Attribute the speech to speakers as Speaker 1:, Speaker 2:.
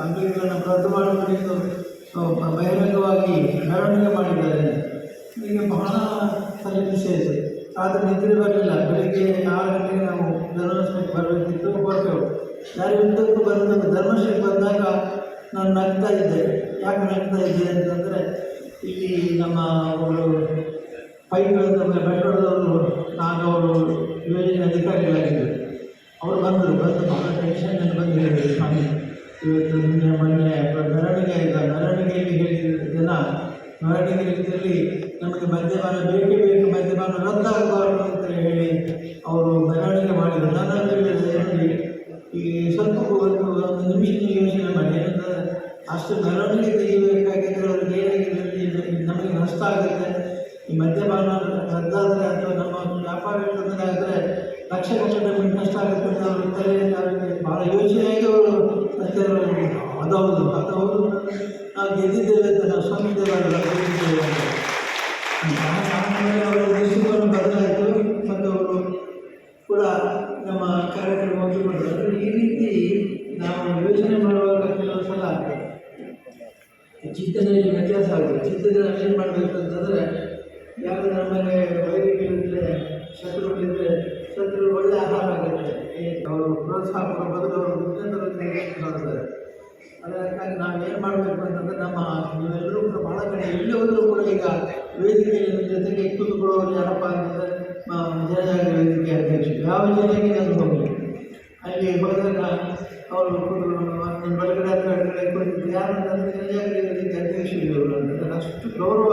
Speaker 1: ಅಂಗಡಿಗಳನ್ನು ರದ್ದು ಮಾಡಿಕೊಂಡು ಬಹಿರಂಗವಾಗಿ ಮೆರವಣಿಗೆ ಮಾಡಿದ್ದಾರೆ. ಈಗ ಬಹಳ ವಿಶೇಷ. ಆದರೆ ನಿದ್ರೆ ಬರಲಿಲ್ಲ. ಬೆಳಿಗ್ಗೆ 6 ಗಂಟೆಗೆ ನಾವು ಧರ್ಮಸ್ಥಳಕ್ಕೆ ಬರಬೇಕಿತ್ತು, ಹೊರಟೆವು. ಯಾರು ಉದ್ದಕ್ಕೂ ಬಂದಾಗ ಧರ್ಮಸ್ಥಳಕ್ಕೆ ಬಂದಾಗ ನಾನು ನಗ್ತಾ ಇದ್ದೆ. ಯಾಕೆ ನಗ್ತಾ ಇದ್ದೆ ಅಂತಂದರೆ, ಇಲ್ಲಿ ನಮ್ಮ ಅವರು ಪೈಪ್ಗಳಿಂದ ಮೆಟ್ರೋದವರು ನಾಗವರು ಯೋಜನೆ ಅಧಿಕಾರಿಗಳಾಗಿದ್ದರು. ಅವರು ಬಂದು ಬಹಳ ಟೆನ್ಷನ್ನಲ್ಲಿ ಬಂದು ಹೇಳಿದರು, ಸ್ವಾಮಿ ಇವತ್ತು ಮೊನ್ನೆ ಮೆರವಣಿಗೆಯಲ್ಲಿ ಹೇಳಿದ ಜನ ಮೆರವಣಿಗೆಯಲ್ಲಿ ನಮಗೆ ಮದ್ಯಪಾನ ಬೇಕೇ ಬೇಕು, ಮದ್ಯಪಾನ ರದ್ದಾಗಬಾರದು ಅಂತ ಹೇಳಿ ಅವರು ಮೆರವಣಿಗೆ ಮಾಡಿದರು. ನನ್ನ ಹೇಳಿದರೆ ಈ ಸ್ವಲ್ಪ ಒಂದು ನಿಮಿಷ ಯೋಚನೆ ಮಾಡಿ, ಏನಂದರೆ ಅಷ್ಟು ಮೆರವಣಿಗೆ ತೆಗಿಬೇಕಾಗಿದ್ದರೆ ಅವ್ರಿಗೆ ಏನಾಗಿದೆ, ನಮಗೆ ನಷ್ಟ ಆಗುತ್ತೆ. ಈ ಮದ್ಯಪಾನ ರದ್ದಾದರೆ ಅಥವಾ ನಮ್ಮ ವ್ಯಾಪಾರ ತೊಂದರೆ ಆದರೆ ಲಕ್ಷಗಟ್ಟಲೆ ನಮಗೆ ನಷ್ಟ ಆಗುತ್ತೆ ಅಂತ ಅವರು ತಲೆಯಲ್ಲಿ ಅವರಿಗೆ ಭಾಳ ಯೋಚನೆಯಾಗಿ ಅವರು ಅದೌದು ನಾವು ಗೆದ್ದಿದ್ದೇವೆ ಅಂತ ನಾವು ಸ್ವಂತಿದ್ದೇವಲ್ಲ, ಗೆದ್ದಿದ್ದೇವೆ ಅಂತ ಅವರ ದೃಷ್ಟಿಕೋನ ಬದಲಾಯಿತು. ಮತ್ತು ಅವರು ಕೂಡ ನಮ್ಮ ಕಾರ್ಯಕ್ರಮ ಒಪ್ಪಿಕೊಂಡರು. ಈ ರೀತಿ ನಾವು ಯೋಚನೆ ಮಾಡುವಾಗ ಕೆಲವು ಸಲ ಚಿಂತನೆಯಲ್ಲಿ ವ್ಯತ್ಯಾಸ ಆಗುತ್ತೆ. ಚಿಂತನೆಯಲ್ಲಿ ಏನು ಮಾಡಬೇಕು ಅಂತಂದರೆ, ಯಾರು ನಮಗೆ ವೈರಿಗಳಿದ್ದರೆ, ಶತ್ರುಗಳಿದ್ದರೆ, ಶತ್ರು ಒಳ್ಳೆಯ ಆಹಾರ ಆಗುತ್ತೆ. ಅವರು ಪ್ರೋತ್ಸಾಹ ಕೊಡೋ ಬದಲು ಅವರು ಮುಖ್ಯಸ್ಥರಲ್ಲಿ ಮಾಡ್ತಾರೆ. ಅದಕ್ಕಾಗಿ ನಾವು ಏನು ಮಾಡಬೇಕು ಅಂತಂದರೆ, ನಮ್ಮ ನೀವೆಲ್ಲರೂ ಕೂಡ ಭಾಳ ಕಡೆ ಎಲ್ಲೇ ಹೋದರೂ ಕೂಡ ಈಗ ವೇದಿಕೆಯ ಜೊತೆಗೆ ಕೂತ್ಕೊಳ್ಳೋರು ಯಾರಪ್ಪ ಅಂತಂದರೆ ಜನಜಾಗೃತಿ ವೇದಿಕೆ ಅಧ್ಯಕ್ಷರು. ಯಾವ ಜಿಲ್ಲೆಗೆ ನಾನು ಹೋಗಲಿ ಅಲ್ಲಿ ಹೋದಾಗ ಅವರು ನಿಮ್ಮ ಬಲಗಡೆ ಹತ್ರ ಕಡೆ ಕೊಟ್ಟಿದ್ದು ಯಾರು ಅಂತಂದರೆ ಜನಜಾಗೃತಿ ವೇದಿಕೆ ಅಧ್ಯಕ್ಷರು ಇವರು ಅಂತಂದರೆ ಅಷ್ಟು ಗೌರವ